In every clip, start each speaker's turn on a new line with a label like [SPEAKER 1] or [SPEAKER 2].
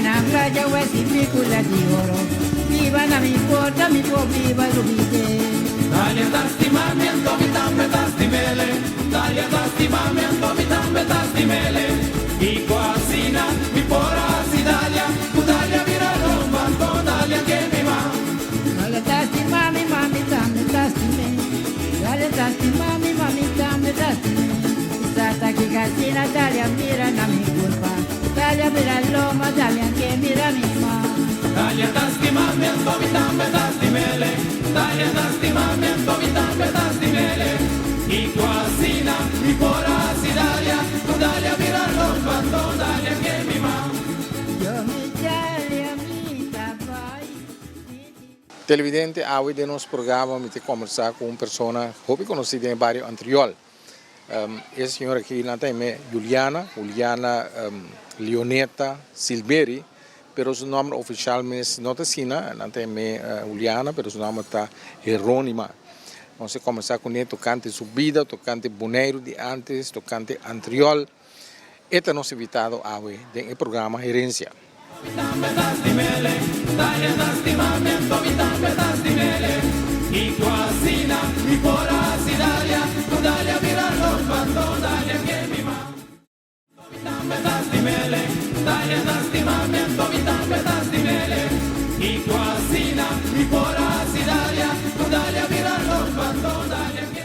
[SPEAKER 1] na playa wesi picula di oro. Viva na mi porta, mi può viva l'ubite.
[SPEAKER 2] Dalia tasti mami, antomi tambe tasti mele. Dalia tasti mami, antomi tambe tasti mele. I quasina, mi pora si Dalia. Dalia vira romba, Dalia che mi va.
[SPEAKER 1] Dalia tasti mami, mami tambe tasti me. Dalia tasti mami, mami tambe tasti me. Stata che casina, Dalia mira na mi culpa. Dalia mira l'uomo, Dalia che mira mi ma.
[SPEAKER 2] Dalia tasti mami, antomi tambe tasti mele. Dalia tasti mami, antomi tambe tasti mele. I quasina, mi pora si Dalia. Dalia vira romba, Dalia che mi va.
[SPEAKER 1] Yo mi Dalia mi tabai.
[SPEAKER 3] Televidente, hoje de nosso programa, me conversar com uma pessoa, que conhecida em bairro anterior. Essa senhora aqui na tem Juliana Leoneta Silberi, pero seu nome oficial não está assim, não tem Juliana, pero seu nome está Jerônima. Vamos começar com ele tocante subida, tocante boneiro de antes, tocante anterior. Este é nosso invitado hoje no programa Herência.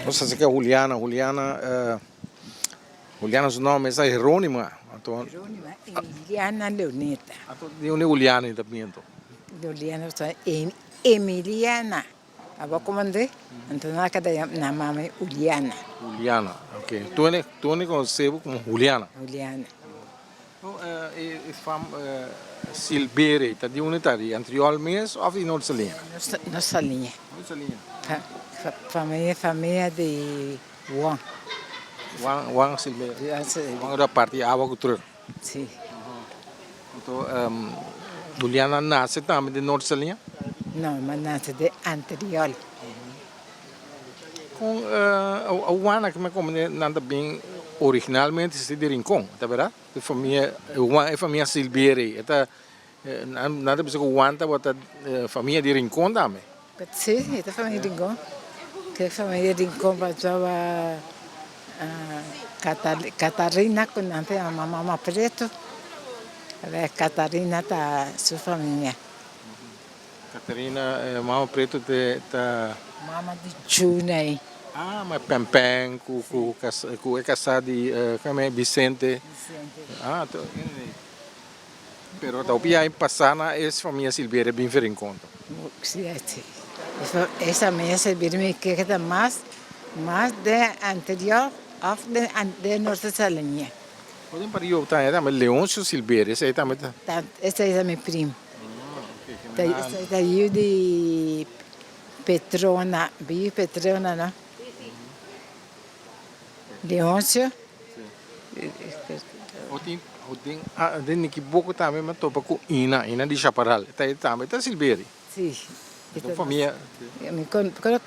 [SPEAKER 3] Nossa, essa aqui é Juliana, seu nome é Jerônima.
[SPEAKER 4] Jerônima Emiliana Leoneta.
[SPEAKER 3] De onde é Juliana também?
[SPEAKER 4] Juliana Emiliana. Agora comandei, então na cadeia na mãe Juliana.
[SPEAKER 3] Juliana, ok. Tu é conhecido como Juliana?
[SPEAKER 4] Juliana.
[SPEAKER 3] E fam Silberi, tá de onde tá? De anterior mês ou de nossa linha?
[SPEAKER 4] Nossa linha.
[SPEAKER 3] Nossa linha.
[SPEAKER 4] Família de Juan.
[SPEAKER 3] Juan Silberi. Juan da parte água cultura.
[SPEAKER 4] Sim.
[SPEAKER 3] Então, Juliana nasce também de nossa linha?
[SPEAKER 4] Não, mas nasce de anterior.
[SPEAKER 3] Com a Juana que me comeu nada bem originalmente se de Rincón, tá verdade? A família Silberi, tá nada bisa com Juana, bota família de Rincón também.
[SPEAKER 4] Sim, é família de Rincón. Que família de Rincón passava Catarina com a mamãe preto. A Catarina tá sua família.
[SPEAKER 3] Catarina, mamãe preto tá
[SPEAKER 4] Mamãe de Junei.
[SPEAKER 3] Ah, mas Pempeng, é casado de Vicente. Ah, tô. Pero talvez aí passar na essa família Silveira bem ver em conta.
[SPEAKER 4] Sim, essa minha Silveira me quer mais de anterior of de nossa linha.
[SPEAKER 3] Podem para eu tá, mas Leôncio Silveira, esse aí também tá.
[SPEAKER 4] Esse é meu primo. Esse é eu de Petrona, Bio Petrona, não? Leôncio.
[SPEAKER 3] Tem que pouco também, mas topa com Ina de Chaparral. Também tá Silveira.
[SPEAKER 4] Sim.
[SPEAKER 3] Então família.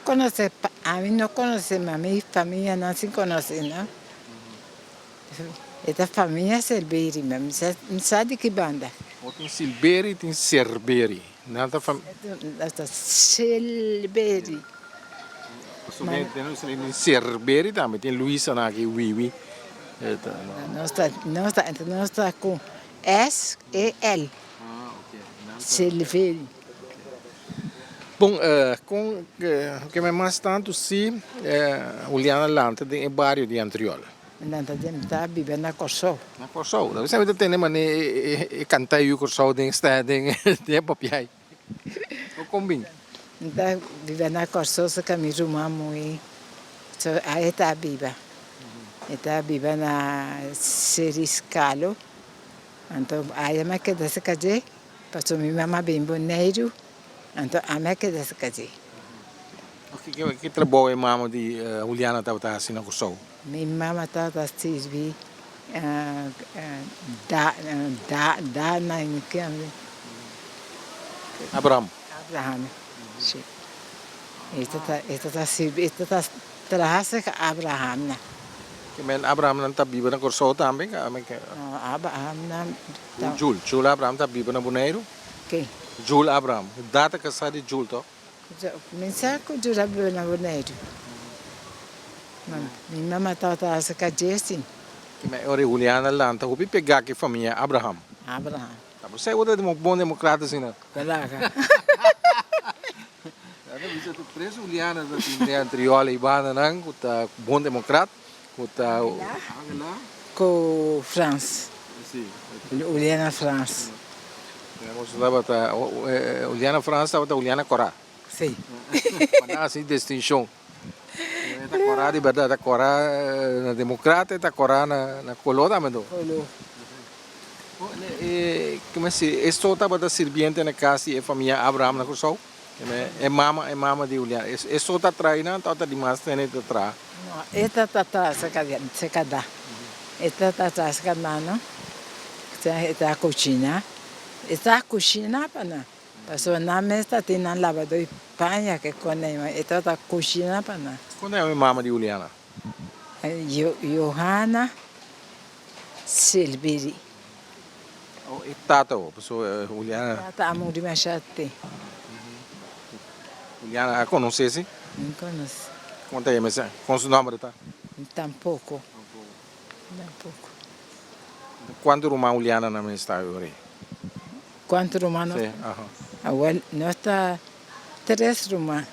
[SPEAKER 4] Conhece, a mim não conhece, mas a minha família não se conhece, não? Esta família é Silveira, mas não sabe de que banda.
[SPEAKER 3] Tem Silveira e tem Cerberi. Nada família.
[SPEAKER 4] Silveira.
[SPEAKER 3] Tem Cerberi também, tem Luísa aqui, Wiwi.
[SPEAKER 4] Não está com S e L. Silveira.
[SPEAKER 3] Bom, com o que me mais tanto se Juliana Lanta de bairro de Antriol.
[SPEAKER 4] Lanta de está vivendo na Corsol.
[SPEAKER 3] Na Corsol, você sabe tem mas cantar o Corsol de estado de papiai. O combin.
[SPEAKER 4] Está vivendo na Corsol, se caminho muito. Aí está viva. Está viva na Seriscalo. Então aí me queda se cadir, passou minha mamãe bem boneiro. Então, a minha queda se casei.
[SPEAKER 3] Que trabalho a mamãe de Juliana estava assim na Corsol?
[SPEAKER 4] Minha mamãe estava assim, Dana,
[SPEAKER 3] Abraham.
[SPEAKER 4] Sim. Esta está traça Abraham.
[SPEAKER 3] Que men Abraham não está vivo na Corsol também, que
[SPEAKER 4] Não,
[SPEAKER 3] Jul Abraham está vivo na Boneiro.
[SPEAKER 4] quem?
[SPEAKER 3] Jul Abraham, data casada de Jul, tó.
[SPEAKER 4] Mensaco de Rabi na Boneiro. Minha mãe estava a sacar assim.
[SPEAKER 3] Que men ore Juliana Lanta, o pegar que família Abraham.
[SPEAKER 4] Abraham.
[SPEAKER 3] Tá, você é outra bom democrata assim, né?
[SPEAKER 4] Caraca.
[SPEAKER 3] Ada bisa tu preso Juliana da tinha triola ibana nang, kuta bom democrata, kuta Angela.
[SPEAKER 4] Com France.
[SPEAKER 3] Sim.
[SPEAKER 4] Juliana France.
[SPEAKER 3] Nós estava ta Juliana França, estava Juliana Corá.
[SPEAKER 4] Sim.
[SPEAKER 3] Para assim distinção. Está Corá de verdade, está Corá na democrata, está Corá na colônia, mas não.
[SPEAKER 4] Olô.
[SPEAKER 3] Como é que isto estava da sirviente na casa e família Abraham na Corsol? É mama de Juliana. Isto está traindo, está demais tem de trás.
[SPEAKER 4] Não, esta está secada. Esta está secada, não? Esta cozinha. Esta cozinha para não. Passou na mesa tem na lavador e panha que conhece. Esta está cozinha para não.
[SPEAKER 3] Quando é a mama de Juliana?
[SPEAKER 4] Johanna Silveri.
[SPEAKER 3] E tata, pessoa Juliana.
[SPEAKER 4] Está a mão de machete.
[SPEAKER 3] Juliana, a conhece?
[SPEAKER 4] Não conheço.
[SPEAKER 3] Conta aí, mas com o nome tá?
[SPEAKER 4] Tampouco. Tampouco.
[SPEAKER 3] Quando irmã Juliana na minha está agora?
[SPEAKER 4] Quantos romanos?
[SPEAKER 3] Sim, aham.
[SPEAKER 4] Agora, nós está 3 romanos.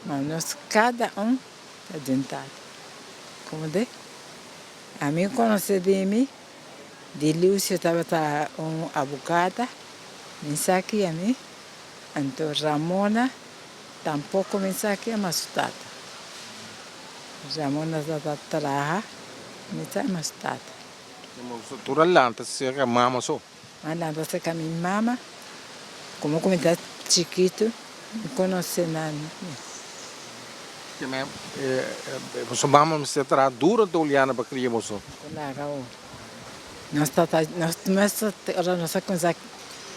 [SPEAKER 4] Mas nós, cada está dentado. Como de? A mim conhece de mim. De Lúcio estava abogada. Mensagem a mim. Então, Ramona, tampouco mensagem é assustada. Ramona está trabalhando, mensagem assustada.
[SPEAKER 3] Tu relanta, se é mama só.
[SPEAKER 4] Andando com a minha mama, como está chiquito, não conhece nada.
[SPEAKER 3] Você mama me se terá dura de Juliana para criar você.
[SPEAKER 4] Nós começamos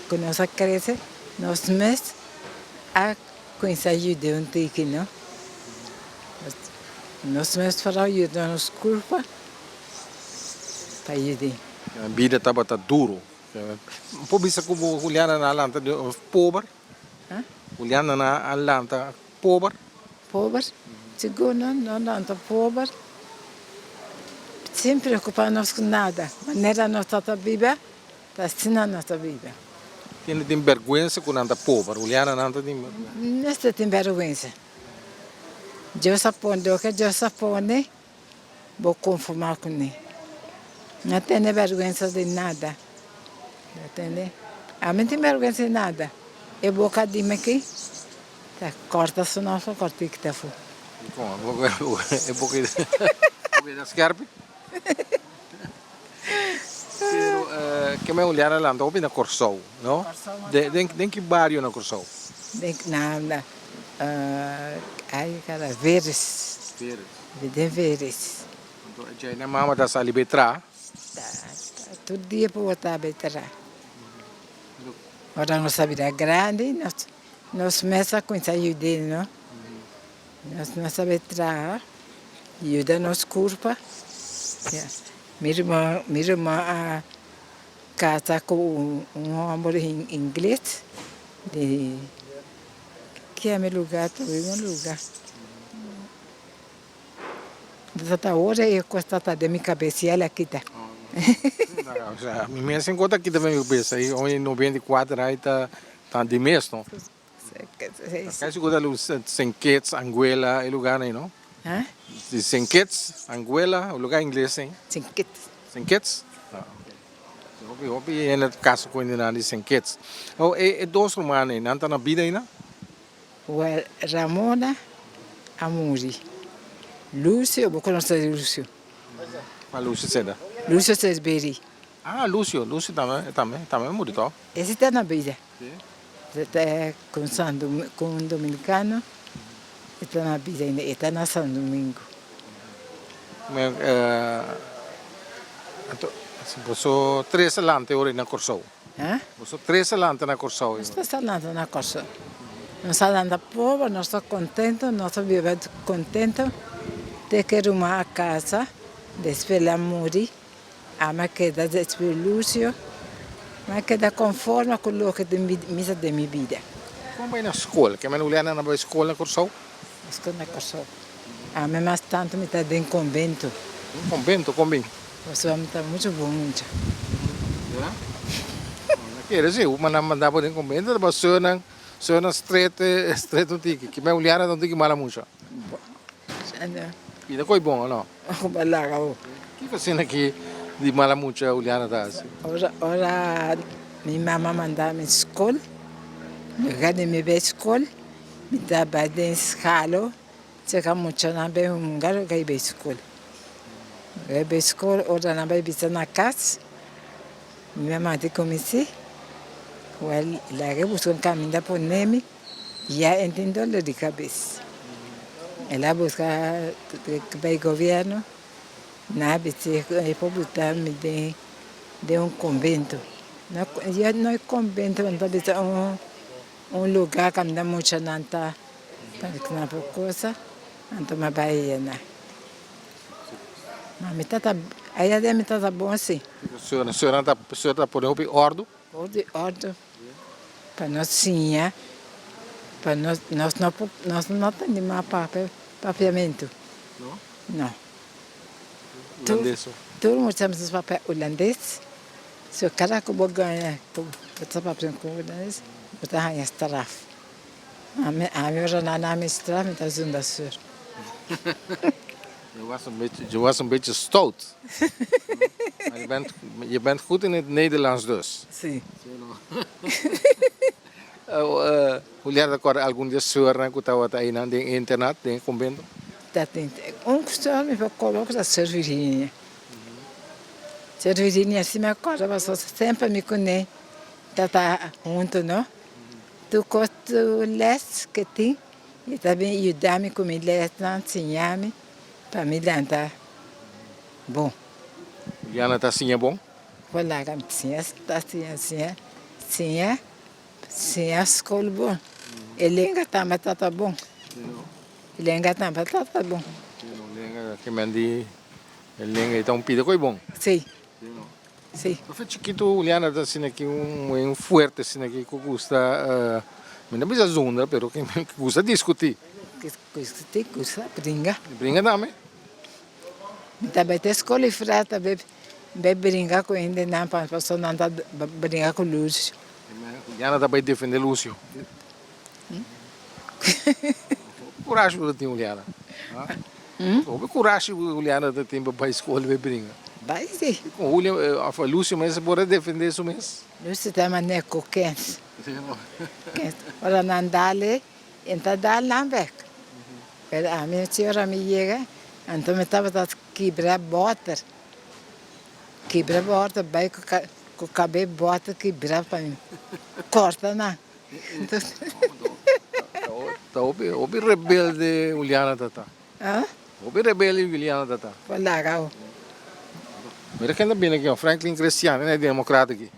[SPEAKER 4] quando nós crescemos, nós começamos a conhecer ajuda um pouco, não? Nós começamos a fazer ajuda nos curvas para ajudar.
[SPEAKER 3] A vida estava duro. Pô, bisa como Juliana na Alanta pobre. Juliana na Alanta pobre.
[SPEAKER 4] Pobre? Segundo, não está pobre. Sem preocupar-nos com nada. Maneira nossa vida, está ensinando nossa vida.
[SPEAKER 3] Tem vergonha quando anda pobre. Juliana não tem
[SPEAKER 4] vergonha. Não tem vergonha. Eu sapone, o que eu sapone, vou conformar com ele. Não tem vergonha de nada. Entende? A mim tem vergonha de nada. Eu vou cadê aqui? Corta só nossa corta que está fora.
[SPEAKER 3] É porque das carpas. Pero que me olhar lá, então na Corsol, não? Tem que bairro na Corsol?
[SPEAKER 4] Na aí cara Veres. De Veres.
[SPEAKER 3] Então já na mama da sali betra.
[SPEAKER 4] Todo dia para botar betra. Ora nossa vida é grande, nós começamos com essa ajuda, não? Nós sabemos betra, ajuda nos corpos. Minha irmã casa com homem inglês, que é meu lugar, meu lugar. Esta hora eu gosto de minha cabeça, ela aqui está.
[SPEAKER 3] Minha senhora aqui também eu penso, aí em 94 aí tá de mês, não? Quase que os Senquets, Anguela, é lugar aí, não? Senquets, Anguela, o lugar inglês, hein? Senquets? Eu vi no caso com ele de Senquets. É dois romanos, não está na vida ainda?
[SPEAKER 4] Ramona Amuri. Lúcio, eu vou conhecer Lúcio.
[SPEAKER 3] Qual Lúcio Seda?
[SPEAKER 4] Lúcio Cesberi.
[SPEAKER 3] Ah, Lúcio também murió.
[SPEAKER 4] Esse está na vida. Está com um dominicano. Está na vida ainda, está na São Domingo.
[SPEAKER 3] Você 3 anos hoje na Corsol? Você 3 anos na Corsol?
[SPEAKER 4] Estou falando na Corsol. Nós estamos pobre, nós estamos contentes, nós vivemos contentes. tem que arrumar a casa, depois lá muri, a minha queda depois Lúcio, mas queda conforme com o que de misa de minha vida.
[SPEAKER 3] Como vai na escola? Que a minha Juliana na escola na Corsou?
[SPEAKER 4] Escuta coisa. A minha mais tanto me está em convento.
[SPEAKER 3] Convento, convento.
[SPEAKER 4] Você vai me estar muito bom, muito.
[SPEAKER 3] Quer dizer, uma não mandava de convento, mas só na street não tinha. Que minha Juliana não tinha mala muito. E depois bom, não?
[SPEAKER 4] O
[SPEAKER 3] que fazendo aqui de mala muito a Juliana tá assim?
[SPEAKER 4] Ora, minha mamãe mandava à escola, eu de minha escola, me dava de escalo, chega muito na bem um lugar que ia à escola. Eu ia à escola, ora na bem na casa, minha mãe comecei, lá que buscou um caminho para o Nemi, e aí entendeu de cabeça. Ela busca o governo, na República de um convento. Não é convento, mas um lugar que me dá muito nanta, para que coisa, então me vai na. Mas me tá, aí a me tá bom assim.
[SPEAKER 3] A senhora está por ordem?
[SPEAKER 4] Ordem, para nós sim, para nós não temos papiamento.
[SPEAKER 3] Não?
[SPEAKER 4] Não.
[SPEAKER 3] Holandês.
[SPEAKER 4] Todo mundo sabe os papéis holandeses. Se o cara que vou ganhar, botar papel holandês, botar a estraf. A minha jornada na minha estraf, está junto a senhor.
[SPEAKER 3] Je was een beetje stout. Maar je bent goed in het Nederlands dus.
[SPEAKER 4] Sim.
[SPEAKER 3] Juliana, algum dia a senhora que estava aí na internet, no convento?
[SPEAKER 4] Costume me coloca a Servirinha. Servirinha, assim, me acorda, mas sempre me conhece. Tá junto, não? Tu gosta leste que tem, e também ajudar-me com me leste, ensinar-me, para me dar bom.
[SPEAKER 3] Juliana está assim, é bom?
[SPEAKER 4] Vou lá, sim, a escola bom. Ele engata, mas tá bom. Ele engata, mas tá bom.
[SPEAKER 3] Que mandi, ele então pide coi bom.
[SPEAKER 4] Sim. Sim.
[SPEAKER 3] Eu fui chiquito, Juliana está assim aqui um forte assim aqui que custa, não precisa zunda, pero que custa discutir.
[SPEAKER 4] Custa brinca.
[SPEAKER 3] Brinca também.
[SPEAKER 4] Também tem escola e frata, bebe brincar com ele, não para pessoa não tá brincar com Lúcio.
[SPEAKER 3] Juliana está para defender Lúcio. Coragem que tem Juliana. O coragem que Juliana tem para a escola e brincar.
[SPEAKER 4] Vai sim.
[SPEAKER 3] Com o Lúcio, mas pode defender isso mesmo.
[SPEAKER 4] Lúcio também não é coquenho. Ora não dá ali, então dá lá back. A minha senhora me chega, então me estava a quebrar bota. Quebrar bota, vai com o cabelo bota quebrar para mim. Corta, não.
[SPEAKER 3] Obi rebelde Juliana Tata.
[SPEAKER 4] Hã?
[SPEAKER 3] Obi rebelde Juliana Tata.
[SPEAKER 4] Foi legal.
[SPEAKER 3] Mira quem está vindo aqui, ó, Franklin Cristiano, é democrata aqui.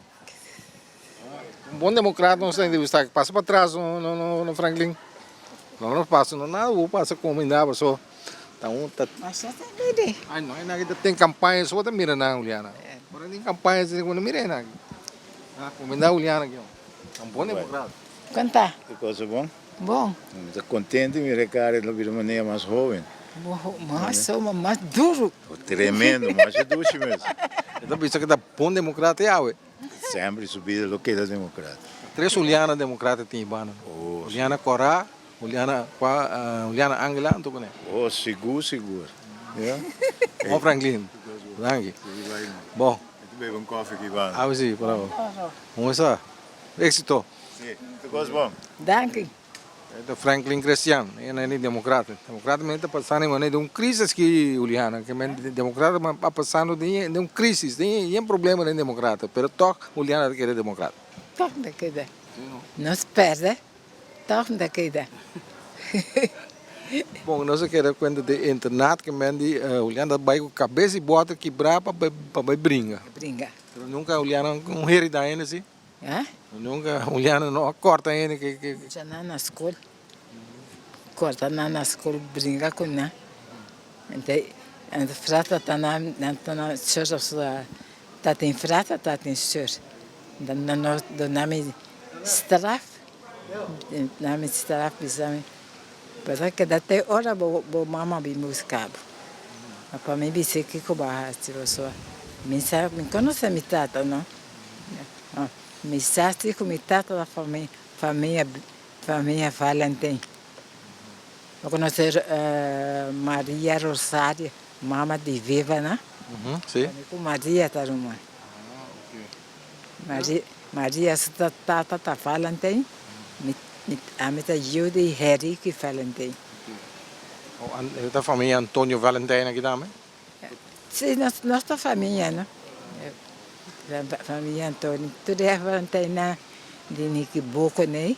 [SPEAKER 3] Bom democrata não tem de estar, passa para trás no Franklin. Não passa, não passa como ainda, só. Então,
[SPEAKER 4] Mas só tem bebê.
[SPEAKER 3] ai não, ainda tem campanha, só tem mira na Juliana. Agora tem campanha, você não mira na. Como ainda Juliana aqui, ó. Um bom democrata.
[SPEAKER 4] Conta.
[SPEAKER 5] Que coisa bom.
[SPEAKER 4] Bom.
[SPEAKER 5] Estou contente de me recarregar de uma maneira mais jovem.
[SPEAKER 4] Mas somos mais duro.
[SPEAKER 5] Tremendo, mas é duche mesmo.
[SPEAKER 3] Então, pensa que está bom democrata é ué.
[SPEAKER 5] Sempre subida do que é democrata.
[SPEAKER 3] Três Juliana democrata tem Ibana. Juliana Corá, Juliana Angela, não tô
[SPEAKER 5] Oh, seguro. Yeah?
[SPEAKER 3] Bom Franklin, danke. Bom,
[SPEAKER 5] Bebe café aqui, Ivan.
[SPEAKER 3] ah, sim, bravo. Vamos lá. Éxito.
[SPEAKER 5] Sim, que coisa bom.
[SPEAKER 4] Danke.
[SPEAKER 3] É Franklin Cristiano, ele é democrata. Democrata está passando de uma crise que Juliana, que é democrata está passando de uma crise, tem um problema de democrata, mas toque Juliana quer democrata.
[SPEAKER 4] Toque daqui da. Não se perde. Toque daqui da.
[SPEAKER 3] Bom, nós queremos conta de internet que Juliana vai com a cabeça e bota quebrar para brincar.
[SPEAKER 4] Brinca.
[SPEAKER 3] Nunca Juliana um heri da ainda assim. Nunca Juliana não corta ainda
[SPEAKER 4] Já na escola. Corta na escola, brinca com ela. En de frata dan surf dat in frata dat in surf. Dan nam ik straf. Dan ik straf bizami. Pero que date hora bo mama bi muscabo. Para mim disse que cobarde você. Me conhece minha tata, não? Me sabe que minha tata da família Valentim. Eu conheço Maria Rosário, mama de Viva, né?
[SPEAKER 3] Sim.
[SPEAKER 4] Com Maria tá uma. Maria está tata Valentim. A minha Judy Harry que Valentim.
[SPEAKER 3] Da família Antônio Valentina aqui também?
[SPEAKER 4] Sim, nossa família, né? Família Antônio. Tudo é Valentina de Niki Boco, né?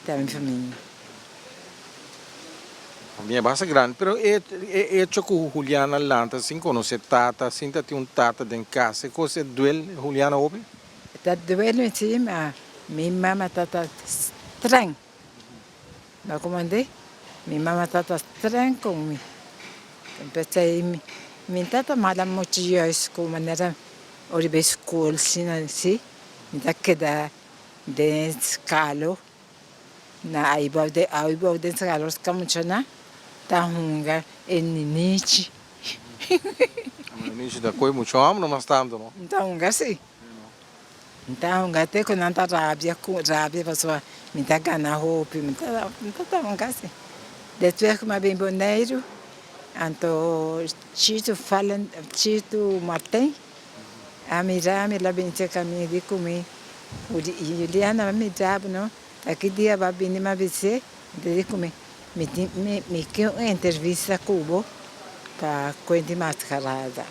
[SPEAKER 4] Também família.
[SPEAKER 3] Família bastante grande, pero hecho com Juliana Lanta, assim, conhece tata, assim, tem tata dentro de casa, coisa duel Juliana ouve?
[SPEAKER 4] Tá doendo sim, mas minha mama tá estranha. Não comandei? Minha mama tá estranha comigo. Pensei, minha tata mala muito dias com maneira oribe escola, assim, me dá que dá de escalo, na aiba de escalo, os camuchona, tá hunga, eninichi.
[SPEAKER 3] Nici da coi muito homem, não tanto, não?
[SPEAKER 4] Então, assim. Então, até quando anda rabia, pessoa me dá gana roupa, me dá um assim. Depois que me bem boneiro, então, Chito Martin, a mirar, me lá bem checa me de comer. Juliana me dá, não? Aqui dia vai bem me avisar, de comer. Me que uma entrevista Cuba para coisa mascarada.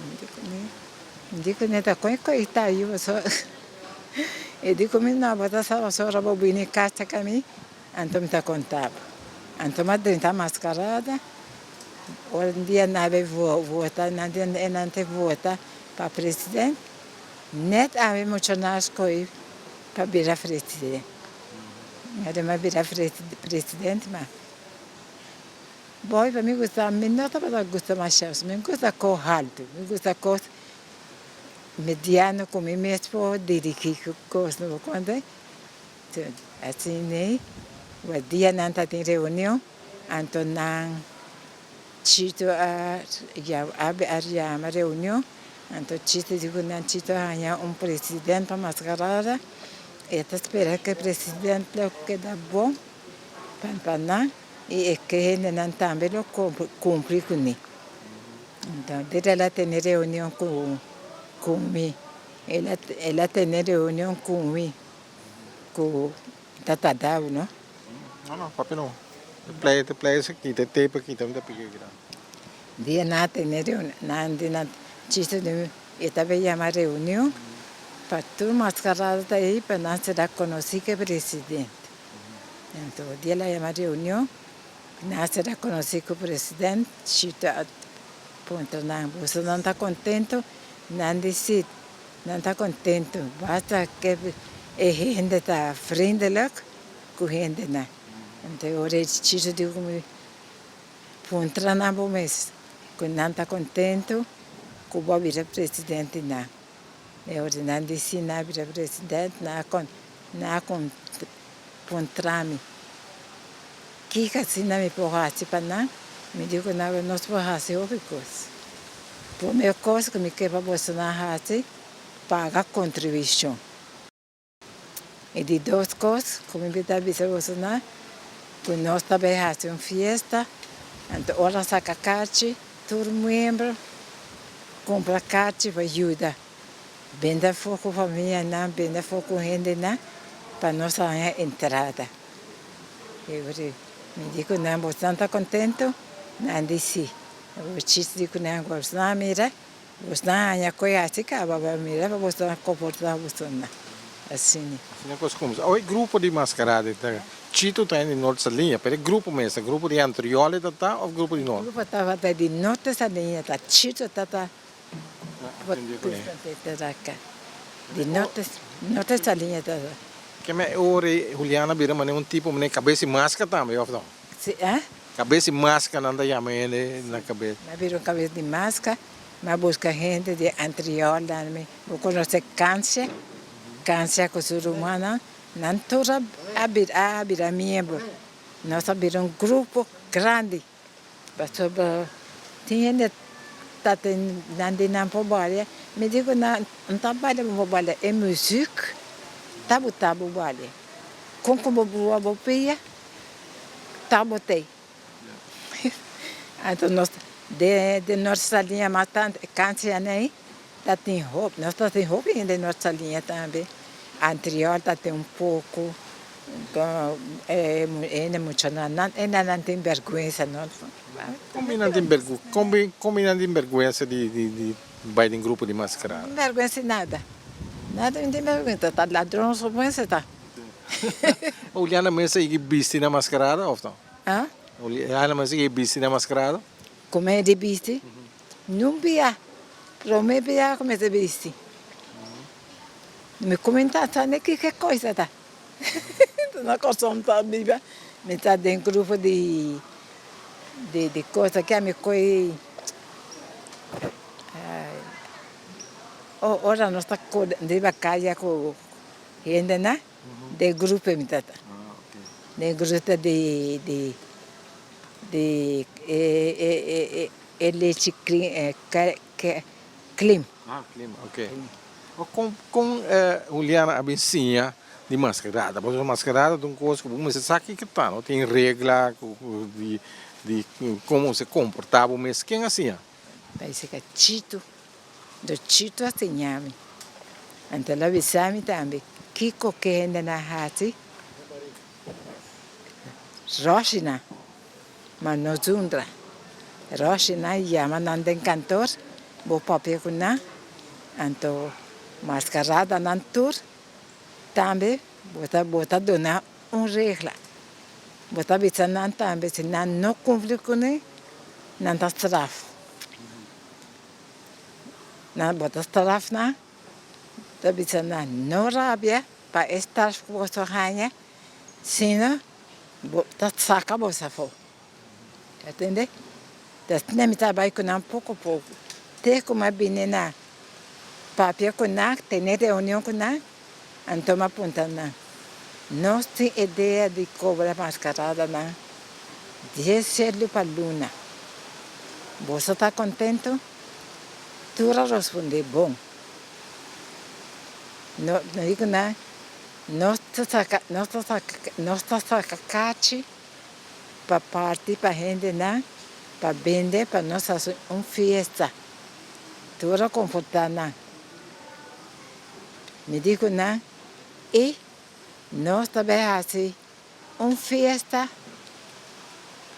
[SPEAKER 4] Me digo, neta, coita aí, pessoa. E dico, não, bota essa sora bobina em casa comigo, então me contava. Então, madrinha está mascarada, um dia não vota, não tem vota para presidente, net ave emocionais coi para virar presidente. Mas virar presidente, mas bom, para mim gosta, me nota para gostar mais chance, me gosta cor alto, me gosta cor mediano come mesmo dirigir coisa no quando assim né o dia não tá tem reunião então não chito a uma reunião então chito digo não chito há presidente para mascarada e está espera que o presidente lo que dá bom para não e que ele não também lo cumpre com ele então desde lá tem reunião comigo. Ela tem reunião comigo. Com Tata Dau, não?
[SPEAKER 3] Não, papi não. Te play isso aqui, te tape aqui, também tá pequeno.
[SPEAKER 4] Dia na tem reunião, na chiste de estava chamar reunião para tudo mascarada aí para não se dar conhecer que presidente. Então dia lá chamar reunião, não se dar conhecer que o presidente, chita ponto não, você não está contente? Não decide, não está contente, basta que a gente está friendly com a gente não. Então, eu preciso de entrar na bomesa, quando não está contente, que vai virar presidente não. Eu não decidi não virar presidente, não contra-me. Que assim não me pode participar não, me digo não, nós podemos fazer outra coisa. A primeira coisa que me quer para você na rádio, pagar contribuição. E de duas coisas, como me dá para você na, que nós também fazemos festa, então ora saca carte, todo membro compra carte para ajudar. Venda fogo família não, venda fogo gente não, para nós ganhar entrada. Eu me digo não, você não está contente, não disse. O chiste de que não gosta de mira, você não há coisa assim que a babá mira, você não comporta você não. Assim.
[SPEAKER 3] Assim é coisa como isso. O grupo de mascarada, Chito está em nossa linha, mas grupo mesmo, grupo de anteriores tá ou grupo de novo?
[SPEAKER 4] O grupo estava de nossa linha, tá Chito está de nossa linha tá.
[SPEAKER 3] Que me ore Juliana vira mas um tipo de cabeça e máscara também, ou não?
[SPEAKER 4] Sim,
[SPEAKER 3] Cabeça e máscara não dá ele na cabeça.
[SPEAKER 4] Mas virou cabeça de máscara, mas busca gente de anterior, vou conhecer câncer com o ser humano, não toda a membro. Nós abrimos um grupo grande, tinha não trabalha, me digo não trabalha trabalha é música, tabu trabalha, como boa bopia, tabu tem. Então nós de nossa linha matante câncer nem tá tem roupa, nós tá tem roupa ainda nossa linha também, anterior tá tem pouco. Ainda não tem vergonha, não.
[SPEAKER 3] Como não tem vergonha de vai em grupo de mascarada?
[SPEAKER 4] Não tem vergonha nada. Nada não tem vergonha. Tá ladrão, só põe você tá.
[SPEAKER 3] Olhando mesmo aí viste na mascarada, ou não?
[SPEAKER 4] Hã?
[SPEAKER 3] Olhando mesmo aí viste na mascarada?
[SPEAKER 4] Como é de viste? Não via. Para mim via como é de viste. Me comentar, sabe que coisa tá? Na coisa tá viva, me tá dentro grupo de coisa que a me coi. Ora nós tá de vacaia com ainda né? De grupo me tá. De grupo de clima.
[SPEAKER 3] Ah, clima, ok. Com Juliana abencinha de mascarada, porque mascarada de uma coisa que você sabe que tá, não tem regra de como se comportava, mas quem assim?
[SPEAKER 4] Parece que do Chito assim, então lá visami também, Kiko que ainda na hati, Roshina, mas não zundra, Roshina chama não tem cantor, vou papel com na, então mascarada não tur, também bota dona regra, bota bisanan também se não cumpre com ele, não tá straf. Na bota straf na, tá bisanan não rabia para estar com o sonhar, senão bota saca bolsa fo, entende? Das nem trabalho com um pouco, ter como a menina papel com na, ter reunião com na, então aponta na, não tem ideia de cobrar mascarada na, dizer-lhe para Luna, você está contente? Tu responde bom. Não digo nada. Nós estamos sacando para partir para gente na, para vender para nós fazer uma festa. Tu era confortável na. Me digo na, e nós também fazemos uma festa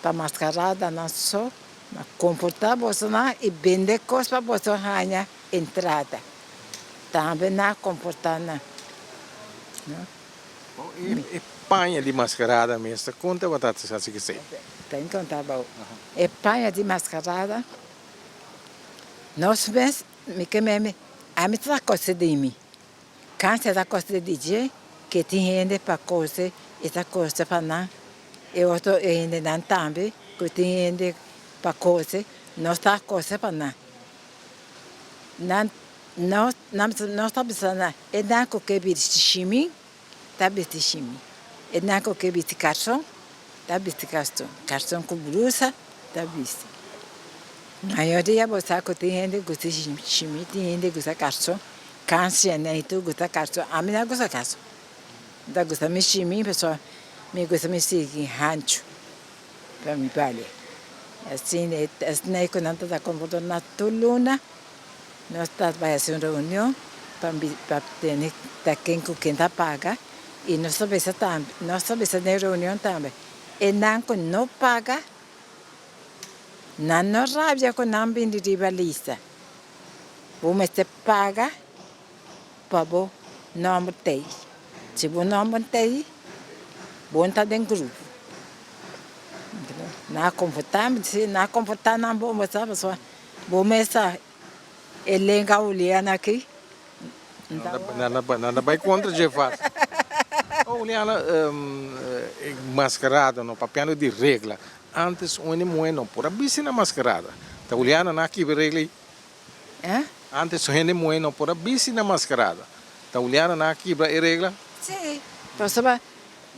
[SPEAKER 4] para mascarada não só. Mas comportar você não e vender coisas para você ganhar entrada. Também não comportar não.
[SPEAKER 3] E panha de mascarada mesmo, conta o que você acha que sei?
[SPEAKER 4] Tem que contar bom. E panha de mascarada, nós mesmos, a mim está coisa de mim. Cansa da coisa de DJ, que tem gente para coisa, essa coisa para não. Eu estou ainda não também, que tem gente para coisa, não está coisa para não. Não está pensando, é não que viste chimim, está viste chimim. É não que viste cartão, está viste cartão. Cartão com blusa, está viste. A maioria você que tem gente que gosta de chimim, tem gente que gosta de cartão. Câncer, né? Tu gosta de cartão. A mim não gosta de cartão. Não gosta de chimim, pessoal. Me gosta de seguir rancho para me valer. Assim, né, quando nós estamos comportando na Tuluna, nós estamos fazendo uma reunião para ter quem está paga e nós sabemos também, nós sabemos na reunião também. E não paga, não rabia com não vem de rivalista. Vamos ter paga para o nome ter. Se o nome ter, bom está dentro do grupo. Não confortável, se não confortável não bom, sabe só. Bom essa elenca olhando aqui.
[SPEAKER 3] Nada vai contra de faz. Juliana mascarada no papel de regra, antes onde moeno por a bici na mascarada. Tá olhando na aqui regle. Antes o gente moeno por a bici na mascarada. Tá olhando na aqui regra?
[SPEAKER 4] Sim. Pessoal,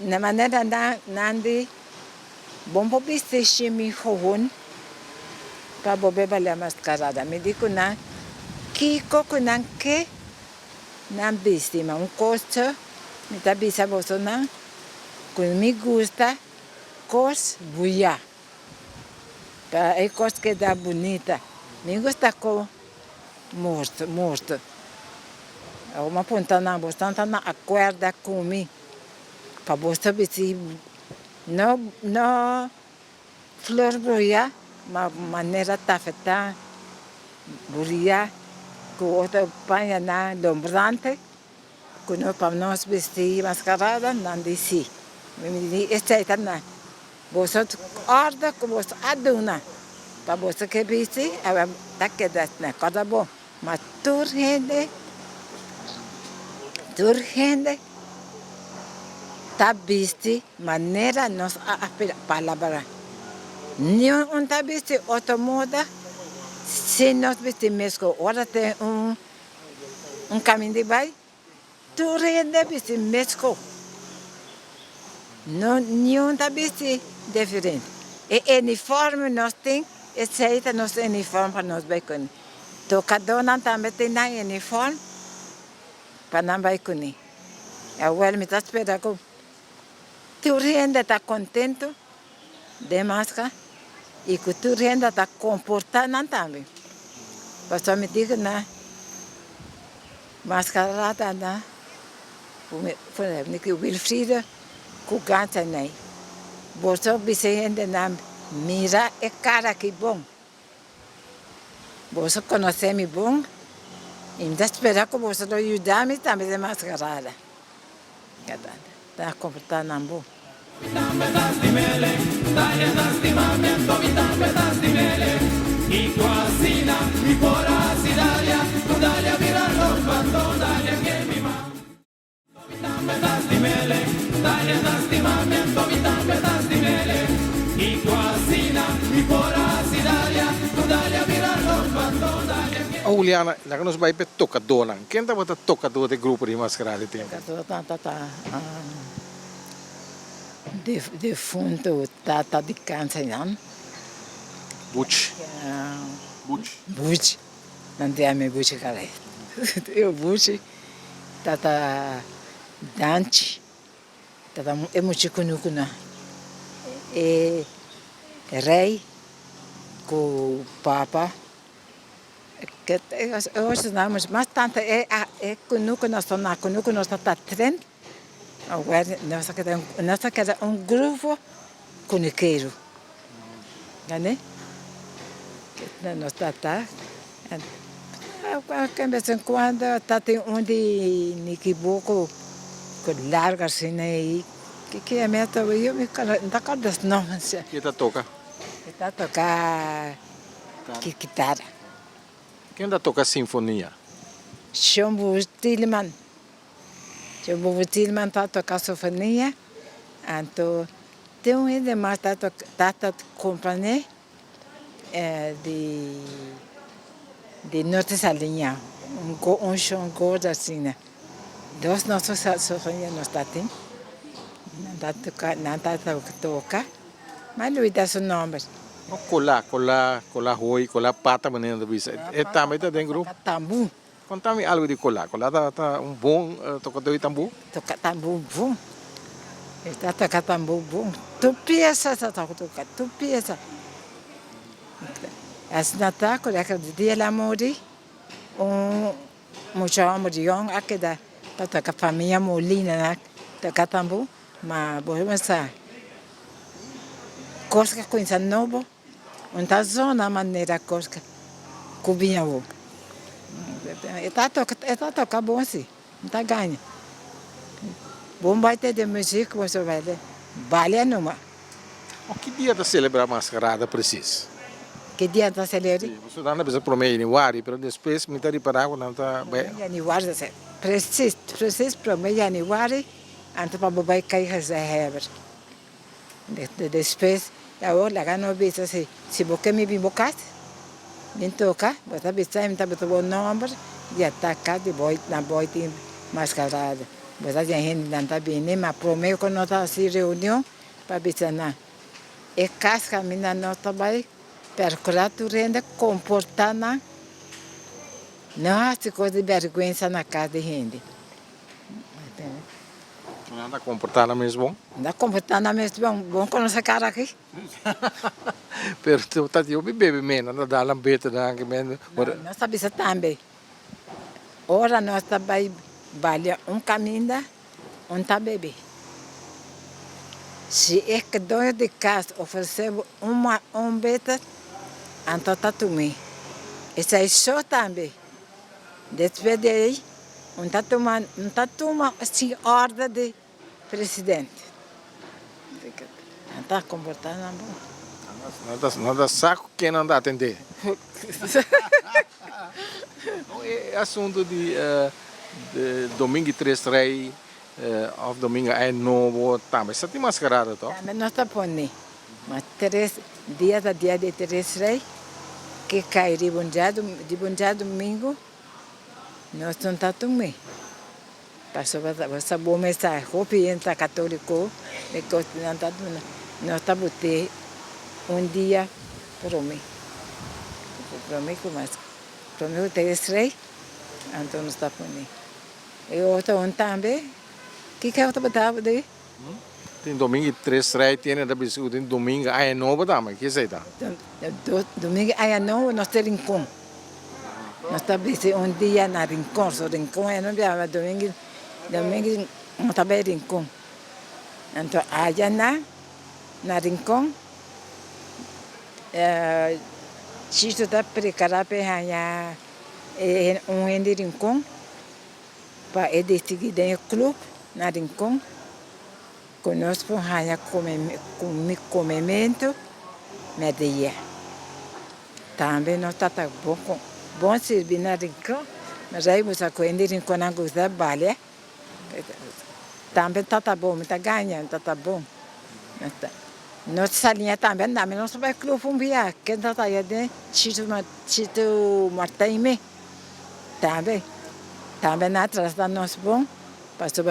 [SPEAKER 4] na maneira nandi bom para bici me rohon para bobe bala mascarada. Me digo na que coco não que não bici, mas costo me tá bici você não que me gusta cos buia. É cos que dá bonita. Me gusta com morto. Uma ponta na bostante na acorda comigo. Para você bici no flor buia, mas maneira tafeta buia com outra panha na lombrante, com o para nós vestir mascarada não disse. Me diz esta na você orda com você aduna para você que bici tá que dá na coisa bom, mas turhende tá bici maneira nós a palavra nenhum tá bici outra moda se nós bici mesmo ora tem caminho de vai turhende bici mesmo não nenhum tá bici diferente e uniforme nós tem esse nosso uniforme para nós vai com tocador não também tem na uniforme para não vai com ele agora me tá esperando tu renda está contente de máscara e que tu renda está comportando também para me diga na máscara na o Wilfrido com ganha nem você vicente na mira é cara que bom você conhece me bom e me espera que você lo ajude também de mascarada tá comportando bom
[SPEAKER 2] I quasina, mi porasi Italia, Italia virano, Italia che mi ma. Vitambe das di mele, Italia das di mame, vitambe das di mele. I quasina, mi porasi Italia, Italia virano, Italia che.
[SPEAKER 3] Juliana, lá que nós vai para tocador, quem tá botando tocador de grupo de mascarada tem?
[SPEAKER 4] Defunto tata de câncer não
[SPEAKER 3] Butch.
[SPEAKER 4] não tem a minha Butch cara eu Butch tata Dante tata é muito conhecido e rei com papa que hoje nós mas tanto é conhecido nós tata trem agora nós queda grupo corriqueiro né nós tá de vez em quando tá tem onde Nikibuco que larga assim aí que é meta eu me não tá das nomes
[SPEAKER 3] Que tá toca?
[SPEAKER 4] tá tocar guitarra
[SPEAKER 3] Quem tá toca sinfonia?
[SPEAKER 4] Chombo Tilman tá tocar sinfonia então tem ainda mais tá companhia de Norte Salinha chão gordo assim né dois nossos sinfonia nós tá tem não tá tocar mas ele dá seu nome
[SPEAKER 3] Colar roi, colar pata maneira da bisa. É também tá dentro grupo.
[SPEAKER 4] Tambu.
[SPEAKER 3] Conta-me algo de colar. Colar tá bom tocador de tambu.
[SPEAKER 4] Toca tambu bom. Está toca tambu bom. Tu pieza tá toca, tu pieza. As nata colar que dia la mori. Muito amor de young aquela toca família molina toca tambu, mas vamos sa. Cosca coisa novo. Uma zona maneira cosca. Cubinha o. Está toca bom assim. Está ganha. Bom vai ter de música você vai ver. Vale numa.
[SPEAKER 3] O que dia da celebrar mascarada precisa?
[SPEAKER 4] Que dia da celebrar?
[SPEAKER 3] Você não precisa prometer januário, mas depois me tá reparado não tá bem.
[SPEAKER 4] Januário precisa prometer januário, antes para vai cair essa heber. Depois Agora lá não bisa se você me bimbocas, me toca, você bisa me tá botando o número de atacar de boi na boi tem mascarada. Você já gente não tá bem, nem mas prometo que não tá se reunião para bisa na. E casca mina não tá bem, percurar tu rende comportar na. Não há coisa de vergonha na casa de gente.
[SPEAKER 3] Não anda comportando mesmo.
[SPEAKER 4] Anda comportando mesmo bom com essa cara aqui.
[SPEAKER 3] Pero tu tá de bebe menos, anda dar lambeta da que menos.
[SPEAKER 4] Nós sabemos também. Ora nós também vale caminho, tá bebê. Se é que dono de casa oferecer beta, então tá também. Isso é só também. Depois daí, tá tomando assim ordem de presidente. Não tá comportando bom.
[SPEAKER 3] Não dá saco quem não dá atender. É assunto de domingo 3 rei, ou domingo é novo, tá, mas você tem mascarada, tá?
[SPEAKER 4] Também nós tá pondo, mas dia de 3 rei, que cai de bom dia domingo, nós não tá tomando. Passou essa boa mensagem, entra católico, nós tá botando dia para mim. Para mim, para mim, 3 rei, então nós tá pondo. E outra também, que eu tô botando daí?
[SPEAKER 3] Tem domingo 3 rei, tem da biscoito, tem domingo é novo, tá, mas que sei tá?
[SPEAKER 4] Domingo é novo, nós temos rincão. Nós estamos dia na rincão, só rincão é não viava domingo não tá bem rincão. Então allá na rincão, Chico tá preparado para ganhar de rincão, para decidir no clube na rincão, conosco ganhar comimento, medalha. Também nós tá bom servir na rincão, mas aí você conhece rincão na coisa balé. Também tá bom, tá ganhando, tá bom. Nossa salinha também, não se vai clube via, que tá aí de Chito Martins, também atrás da nós bom, pastor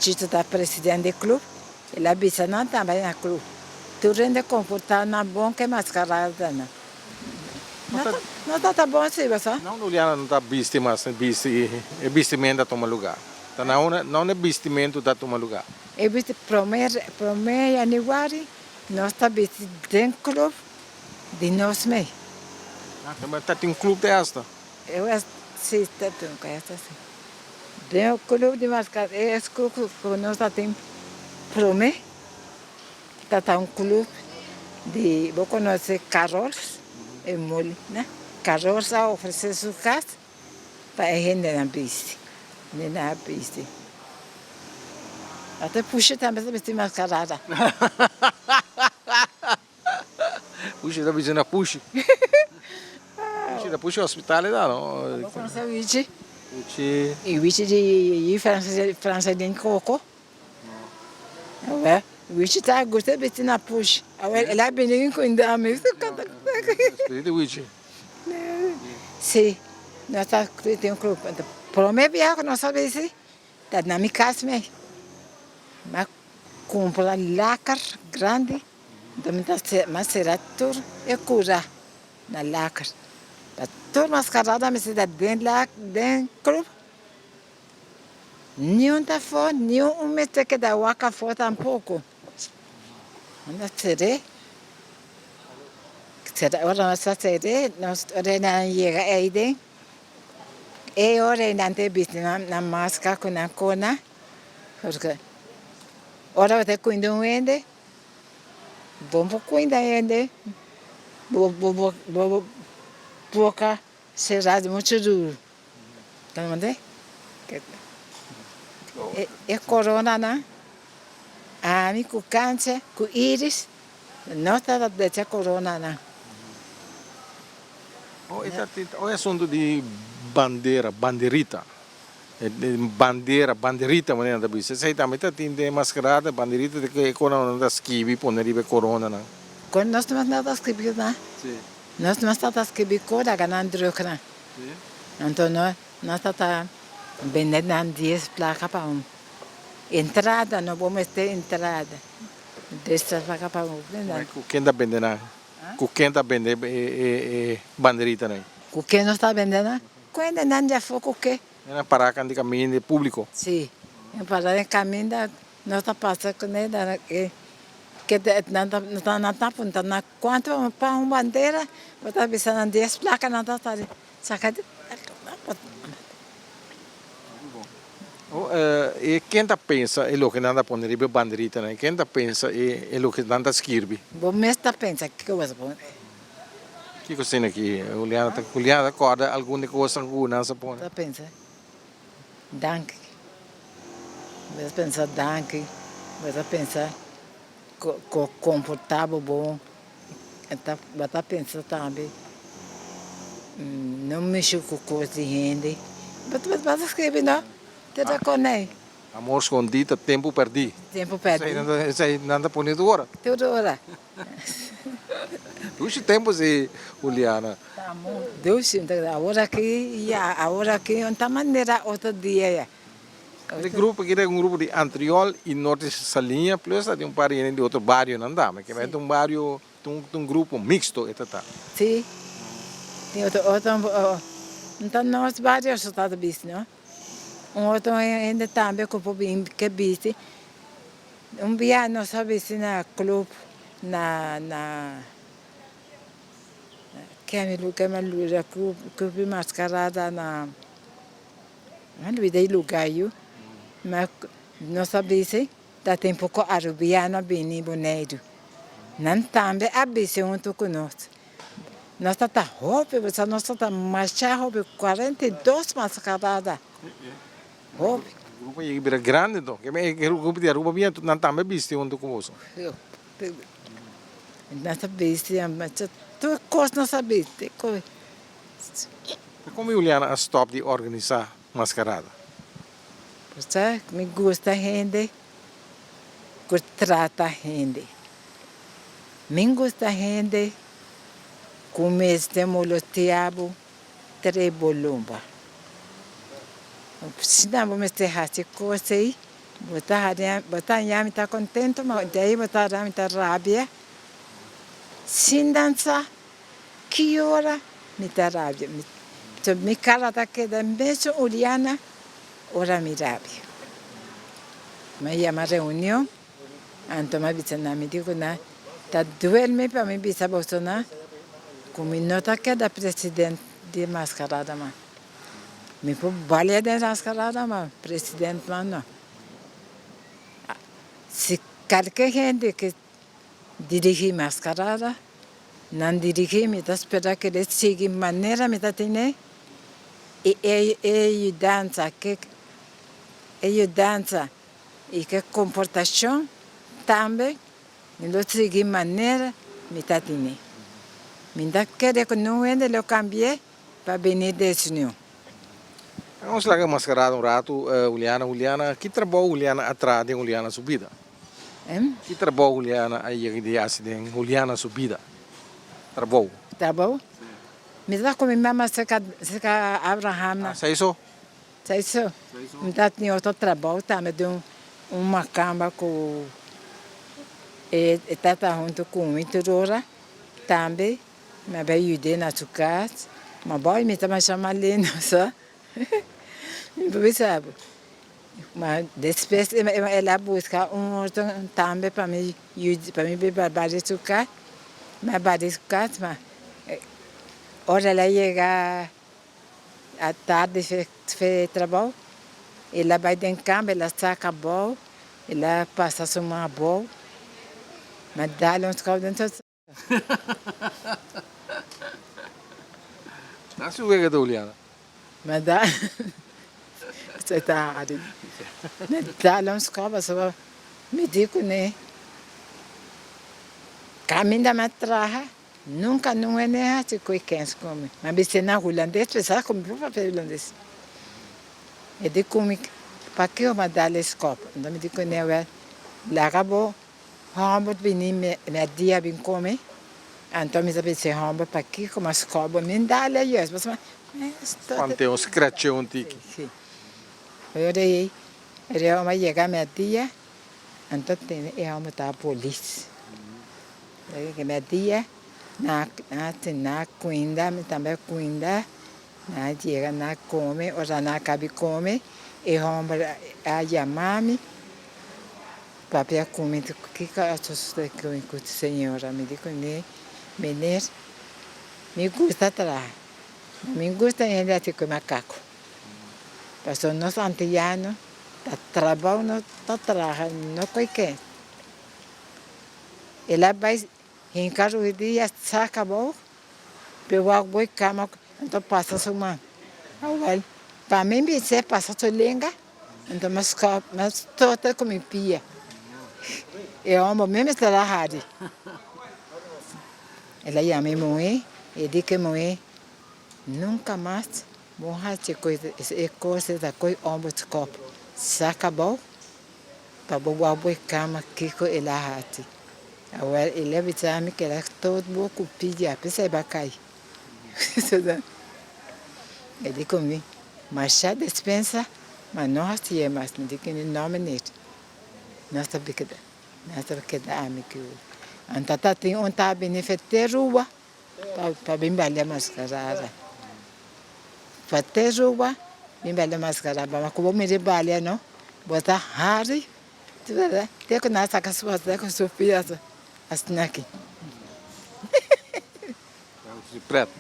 [SPEAKER 4] Chito tá presidente do clube, ele avisa não também na clube. Tu rende comportar na bom que mascarada não. Não tá bom assim, você?
[SPEAKER 3] Não, Juliana não tá viste, mas vestimenta toma lugar. Tá não é vestimento da toma lugar.
[SPEAKER 4] É viste primeiro aniversário, nós tá viste dentro de nós mesmos.
[SPEAKER 3] Também tá tem clube desta.
[SPEAKER 4] Eu sei tá tão que essa assim. Tem o clube de mascarada, é clube que nós tá tem primeiro. Tá um clube de vou conhecer Carlos. É mole, né? Carroça oferecer sua casa para a gente na pista. Na pista. Até puxa também se vestir mascarada.
[SPEAKER 3] Puxa, tá dizendo puxa. Puxa, da puxa hospital é não.
[SPEAKER 4] Vou conhecer o Ichi.
[SPEAKER 3] Puxa.
[SPEAKER 4] E o Ichi de França de coco. O Ichi tá gostando de vestir na puxa. Ela é bem com ainda mesmo. Sim, nós temos um clube. Para mim, viajar, nós sabemos isso. Está na minha casa mesmo. Mas comprar lacre grande, mas será tudo é cura na lacre. Tudo mascarada, mas está dentro do clube. Nenhum está fora, nenhum mês que dá waka fora tampouco. Não será? Ora nós fazemos, nós não chega aí dentro. E ora não tem visto na máscara com a cona, porque ora você cuida um ende, vamos cuidar ende, boca será de muito duro, tá entendendo? É corona, né? A mim com câncer, com íris, não está de corona, né?
[SPEAKER 3] O assunto de bandeirita. Bandeirita, maneira da bisa. Você também tá tendo mascarada, bandeirita de que corona da skibi, poneria corona, não?
[SPEAKER 4] Quando nós não estamos escrevendo, né?
[SPEAKER 3] Sim.
[SPEAKER 4] Nós não estamos escrevendo coisa que não droga, né?
[SPEAKER 3] Sim.
[SPEAKER 4] Então nós estamos vendendo 10 placas para entrada, não vamos ter entrada. 10 placas para
[SPEAKER 3] Quem está vendendo? Quem está vendendo bandeirita, né?
[SPEAKER 4] O que nós estamos vendendo? Quando não já foi o que?
[SPEAKER 3] É para cá de caminho público.
[SPEAKER 4] Sim. Para o caminho nós estamos passando com ele, que não está apontando quanto para uma bandeira, nós estamos pensando 10 placas, não está sacando.
[SPEAKER 3] E quem está pensa é o que não está pondo riba bandeirita, né? Quem está pensa é o que não está escreve.
[SPEAKER 4] Bom, mas está pensando que eu vou fazer.
[SPEAKER 3] O que você tem aqui? Juliana acorda alguma coisa que não se põe.
[SPEAKER 4] Está pensando. Danke. Você pensa danke. Você pensa confortável, bom. Você pensa também. Não mexer com coisa de rende. Você escreve, não? Você conhece?
[SPEAKER 3] Amor escondido, tempo perdido.
[SPEAKER 4] Tempo perdido.
[SPEAKER 3] Isso não está pondo agora.
[SPEAKER 4] Toda hora.
[SPEAKER 3] Dois tempos, Juliana.
[SPEAKER 4] Deus, agora aqui, não está maneira outro dia.
[SPEAKER 3] Esse grupo aqui é um grupo de Antriol e Norte Salinha, plus de um par de outro bairro, não dá, mas que é um bairro, um grupo mixto, etc.
[SPEAKER 4] Sim. Tem outro, então nós vários estados bici, não? Outro ainda também que o povo que bici. Dia nós bici na clube, que é lugar clube mascarada na lugar aí, mas nós bici dá tempo que a rubiana bem bonito. Não também a bici junto conosco. Nós estamos roupa, nós estamos marchando 42 mascaradas. Roupa.
[SPEAKER 3] O grupo é grande, então. O grupo de Aruba não está mais visto junto com você.
[SPEAKER 4] Nós bici, mas tu coisa não sabe.
[SPEAKER 3] Como Juliana stop de organizar mascarada?
[SPEAKER 4] Você me gosta gente, que trata gente. Me gosta gente, comer molottiabo, trebolumba. Se não vamos ter essa coisa aí, botar me está contente, mas daí botar me está rábia. Sem dançar, que hora me está rábia. Então, me cara daqui da mesma Juliana, ora me rábia. Mas é uma reunião, então me digo, está doendo para me bisa Bolsonaro, como nota que é da presidente de mascarada, mano. Me pôr balé de mascarada, mano, presidente, mano. Se qualquer gente que dirige mascarada, não dirige, me dá esperar que ele siga maneira, me dá tendo, e dança, e que comportação também, me dá seguir maneira, me dá tendo. Me dá querer que não ainda eu cambiei para venir desse nenhum.
[SPEAKER 3] Vamos lá, mascarada rato, Juliana. Que trabalho Juliana atrás de Juliana subida? Que trabalho Juliana aí de acidente, Juliana subida? Trabalho?
[SPEAKER 4] Trabalho? Me dá como minha mãe se Abraham.
[SPEAKER 3] Sei isso?
[SPEAKER 4] Sei isso? Me dá tinha outro trabalho também de uma cama com está junto com o Iturora também. Me ajudei na sua casa. Mas boy me está chamando ali, não só. Não sabe. Mas depois ela busca outro também para me beber açúcar. Mas açúcar, mas hora ela chega à tarde faz trabalho. Ela vai dentro de campo, ela saca a bola, ela passa uma bola. Mas dá-lhe uns caldos dentro.
[SPEAKER 3] Não se vê que Juliana.
[SPEAKER 4] Mas dá. Você está ali. Dá-lhe uns caldos, só me digo, né? Caminho da matraha, nunca não é nem assim que quem se come. Mas se na holandês, você come para papel holandês. E de come, para que eu me dá esse copo? Então me digo, né, lá acabou. Hambert vini met dia bin come. Então me sabe se hambert para aqui como as cobras me dá ali yes, mas
[SPEAKER 3] Quando tem um scratchão tiki.
[SPEAKER 4] sim. Eu dei ele uma chega met dia. Então tem hambert tá polícia. Aí que met dia na cuida, me também cuida. Na chega na come, ora na cabe come e hambert a chamar-me. Papel come que caso que o senhora me diz que menino me gusta trabalhar, me gusta ele até com macaco. Porque nós antianos trabalhamos, não trabalhamos, não qualquer. Ela vai em casa o dia saca bom, pelo água e cama, então passa sua mão. Agora, para mim você passa sua língua, então mas toda como pia. Eu amo mesmo trabalhar. Ela ia me moer, e disse que moer nunca mais morrer de coisa da coisa ombro de copo. Saca bom, para boa boa cama que ela hati. Agora ele avisou-me que ela todo bom cupia, percebe cai. Ele disse comigo, mas já dispensa, mas não hati mais, me disse que não me net. Não sabe que dá. Nessa que dá amigo. Antata tem tá benefeter rua para bem baler mascarada. Para ter rua, bem baler mascarada, mas como me de baler não, botar hari, tudo é. Tem que nessa casa botar com Sofia assim aqui.
[SPEAKER 3] Preto.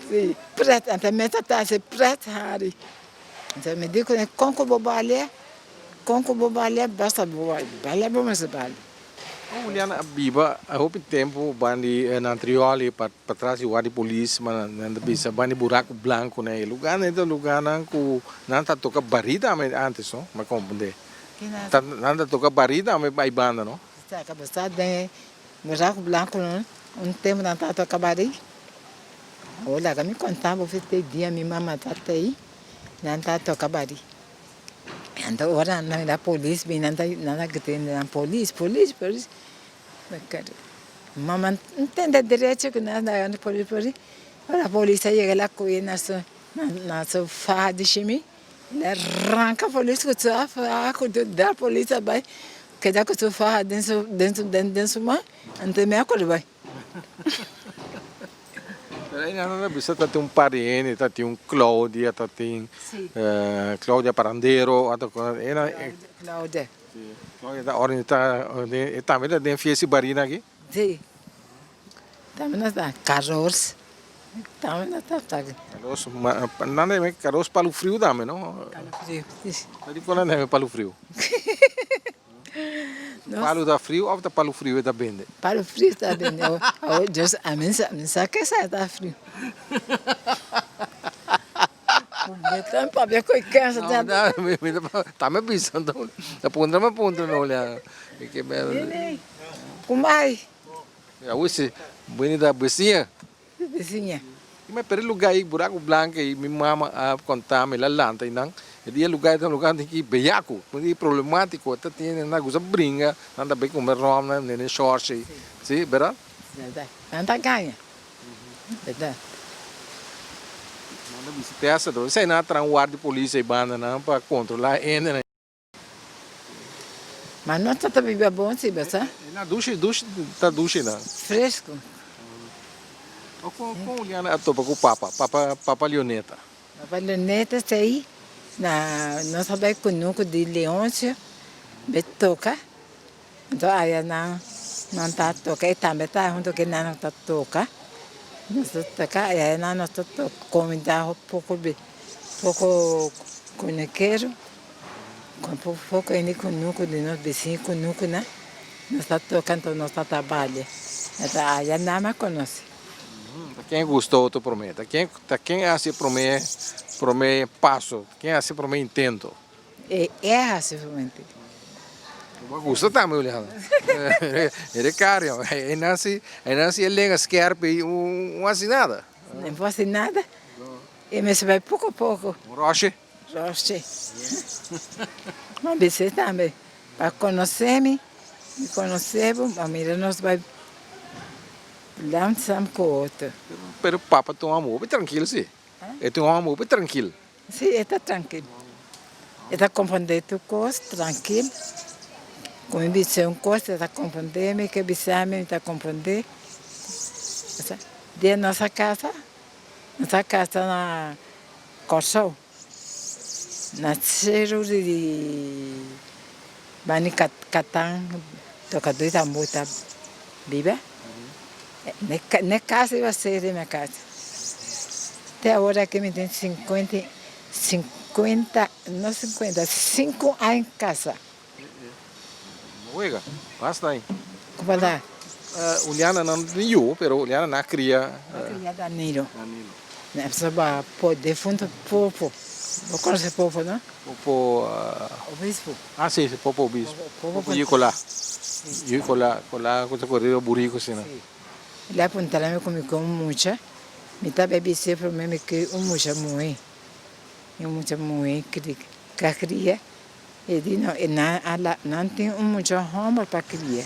[SPEAKER 4] Sim, preto, então meta tá se preto hari. Então me digo que com baler basta boa, baler bom mas baler.
[SPEAKER 3] Juliana, biba, há pouco tempo, bandi na trioli para trás o de polícia, mas não bisa bandi buraco branco, né? Lugar né, lugar não não tá toca barida antes, não? Mas como de? Não tá toca barida, mas vai banda, não?
[SPEAKER 4] Está acabado de buraco branco, não? Tempo não tá toca barida. Olha, que me contava você ter dia minha mamãe tá aí, não tá toca barida. Então ora na polícia, bem não que tem na polícia. Mamãe não tem direito que nada na polícia. Ora a polícia chega lá com ele na sua farra de chimie, ele arranca a polícia com sua farra, da polícia vai, que dá com sua farra dentro mão, então me acorda vai.
[SPEAKER 3] Aí não bisa tem parente, tem Cláudia, tem Cláudia Parandeiro, atau
[SPEAKER 4] Cláudia.
[SPEAKER 3] Cláudia da ordem também tem fiesi barina aqui.
[SPEAKER 4] Sim. Também está Carlos. Também está.
[SPEAKER 3] Carlos, não é Carlos palo frio também, não?
[SPEAKER 4] Frio.
[SPEAKER 3] Tadi quando é palo frio? Palo da frio ou tá palo frio da bende?
[SPEAKER 4] Palo frio está bem. Deus, a mim sabe que está frio. Então, para ver que cansa.
[SPEAKER 3] Também pensando, da ponta não olha. Que belo.
[SPEAKER 4] Como vai?
[SPEAKER 3] Hoje, bonita vizinha.
[SPEAKER 4] Vizinha.
[SPEAKER 3] Mas pelo lugar aí, buraco branco e minha mama contar me lá lanta e não. Ele lugar que beiaco, muito problemático, até tem na coisa brinca, nada bem com rom, nem short, sim, verdade?
[SPEAKER 4] Verdade. Nada ganha. Verdade.
[SPEAKER 3] Nada bicicleta, do sei na guarda de polícia e banda não para controlar ainda, né?
[SPEAKER 4] Mas não está bem bom, sim, você?
[SPEAKER 3] Na ducha tá ducha não.
[SPEAKER 4] Fresco.
[SPEAKER 3] Com Juliana topa com papa Leoneta.
[SPEAKER 4] Papa Leoneta sei. Nós sabemos que nunca de Leôncio me toca. Então aí não está toca. E também está junto que não está toca. Nós toca aí não está toca. Comida pouco conequeiro. Com pouco ainda com nunca de nós vizinhos com nunca né. Nós está tocando então nós trabalha. Então aí não me conhece.
[SPEAKER 3] Quem gostou tu promete? Quem assim promete passo? Quem assim promete intento?
[SPEAKER 4] É assim promete.
[SPEAKER 3] Gusta também olhando. Ele é caro. Aí nasce ele é scarpe e assim nada.
[SPEAKER 4] Não faço nada. E me vai pouco a pouco.
[SPEAKER 3] Roche?
[SPEAKER 4] Roche. Mas você também. Para conhecer-me, Me conhecemos, a mira nós vai lançar com outro.
[SPEAKER 3] Pero papa tem um amor bem tranquilo, sim. Ele tem um amor bem tranquilo.
[SPEAKER 4] Sim, está tranquilo. Está compreendendo coisas, tranquilo. Como eu disse, coisa, está compreendendo, que bisame está compreendendo. De nossa casa na Corsol, nasceram de Bani Catang, tocador de tambor, tá viva? Na casa eu sei da minha casa. Até agora que me tem 5 anos em casa.
[SPEAKER 3] Oiga, bastante.
[SPEAKER 4] Como lá?
[SPEAKER 3] Uliana não viu, pero Uliana não cria.
[SPEAKER 4] Cria Danilo. Na pessoa pode defunto povo. Não conhece povo, não?
[SPEAKER 3] Popo.
[SPEAKER 4] Obispo.
[SPEAKER 3] Ah, sim, popo bispo.
[SPEAKER 4] Popo
[SPEAKER 3] Popo colar coisa corrida burico assim, né?
[SPEAKER 4] Lá apontaram comigo mucha. Me tá bebendo sempre mesmo que mucha muito. Mucha muito que cria. E diz não tem mucha homem para criar.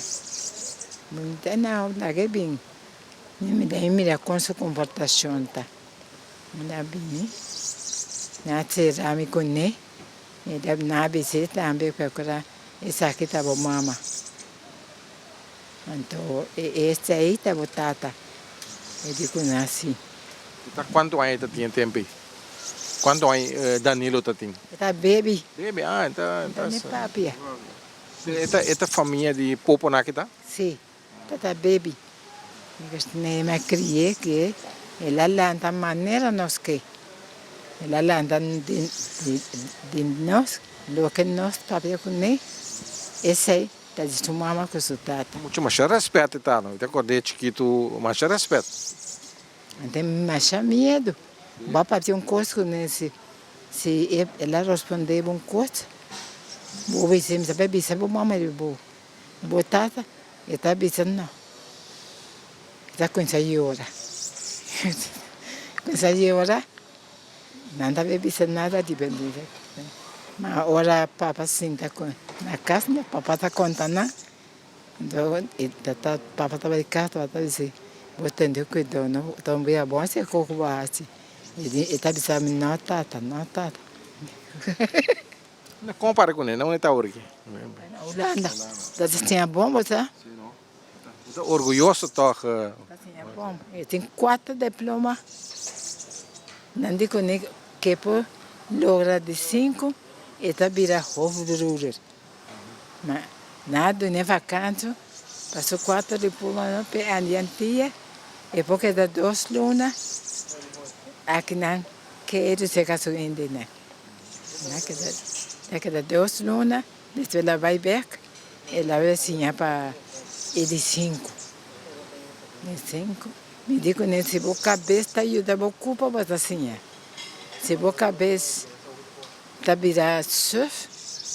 [SPEAKER 4] Não, é bem. Mira com sua comportação, tá? Não bem. Não será me conhe. E deve não abrir também para curar essa aqui tá bom mama. Então, esse aí tá botata. Eu digo assim.
[SPEAKER 3] Tá quanto aí tá tinha tempo? Quanto aí Danilo tá tem?
[SPEAKER 4] Tá baby.
[SPEAKER 3] Baby, então.
[SPEAKER 4] Tá nem papia.
[SPEAKER 3] Esta família de popo na que tá?
[SPEAKER 4] Sim. Tá baby. Eu me criei que ela lanta maneira nós que ela lanta de nós, lo que nós papia com ne, esse aí tá de mama com o tata.
[SPEAKER 3] Muito mais respeito, tá? Não, te acordei chiquito, mais respeito.
[SPEAKER 4] Tem mais medo. Vai fazer coisa com esse, se ela responder coisa, vou ver se me sabe se vou mamar vou tata. E está dizendo não. Está com essa hora. Com essa hora, não está bebendo nada de bebida. Mas agora papai senta na casa, papai está contando. Então, papai estava de casa, papai está dizendo, vou atender cuidado, não. Então, é bom se coco bate. Ele está dizendo, não, tata.
[SPEAKER 3] Não compara com ele, não é tá orgulho.
[SPEAKER 4] Holanda. Dat is niet bom, tá?
[SPEAKER 3] Orgulhoso toch?
[SPEAKER 4] Dat is niet bom. Eu tenho 4 diplomas. Não digo nem que por logra de 5 e está vira hoofdbroeder. Maar nada nem vacante. Passou 4 diplomas para a diantia e porque dá 2 lunas. Aqui não quero se casar ainda não. Não que dá 2 lunas. Depois ela vai weg. Ela vai ensinar para ele 5. Me digo, se a cabeça ajuda a culpa para ensinar. Se a cabeça está virada surf,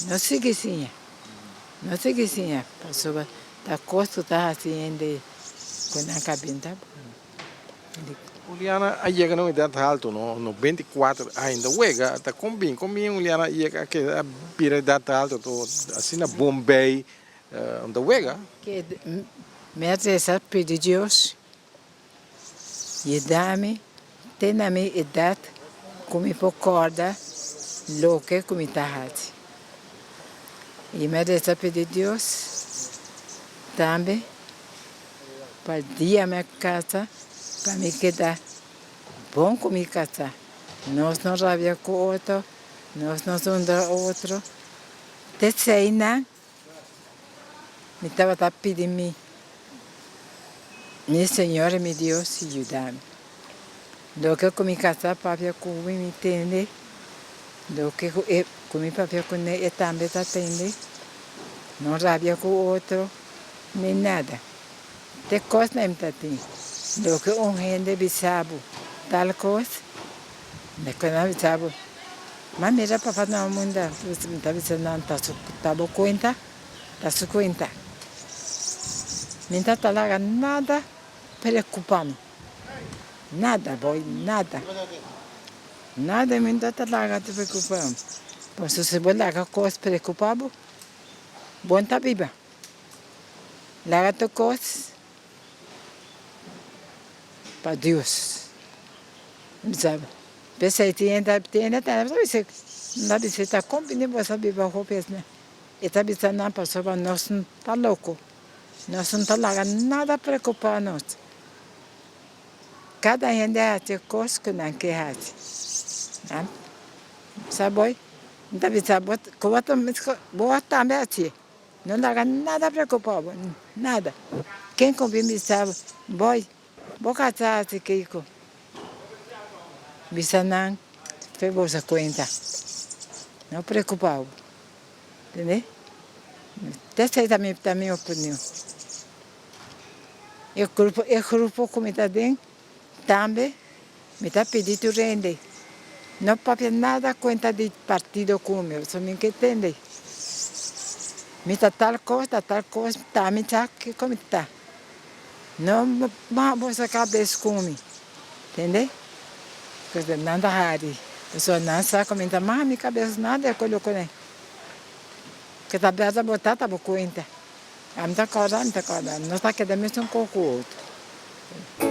[SPEAKER 4] não siga ensinar. Não siga ensinar. Passou a costa está assim com a cabeça.
[SPEAKER 3] Uliana chega numa idade alta, no 24 ainda chega, está combinando Uliana chega que a vira idade alta, assim na Bombay, onde chega.
[SPEAKER 4] Que me reza pedir Deus, e dá-me, tem a minha idade, como por corda, louca como está. E me reza pedir Deus, também, para dia minha casa, para me quedar bom com minha casa. Nós não rabia com outro, nós não somos outro. Desde não, me estava pedindo meu Senhor e meu Deus ajudar-me. Do que com minha casa, papai com me entende. Do que com meu papai com ele também está entendendo. Não rabia com outro, nem nada. Tem coisa não está tendo. Do que gente sabe tal coisa, depois não sabe. Mas mira papai não manda, está dizendo não está boa conta, está conta. Não está lá nada preocupado, nada boy, nada, nada me está lá preocupado. Pois se você lá coisa preocupado, bom tá viva. Larga tu coisas para Deus. Sabe? Pensei, tinha, sabe, você está combinando, você sabe, vai roubar, né? E está pensando, não, pastor, nós não está louco. Nós não está lá, nada preocupado nós. Cada gente tem coisas que não quer fazer. Sabe? Então, boa também assim. Não dá nada preocupado, nada. Quem combina, sabe, boy, boa casa, Kiko. Bisanan, fez bolsa conta. Não preocupado. Entendeu? Essa é a minha opinião. O grupo que me está dando, também me está pedindo rende. Não paga nada conta de partido com o meu, só me entende. Me está tal coisa, tá, me está aqui como está. Não vamos a cabeça comigo, entendeu? Porque nada raro. A pessoa não sabe como está, mas minha cabeça nada é colocou, né? Porque está bem a botar, tá por conta. A minha coisa, não está querendo mesmo com o outro.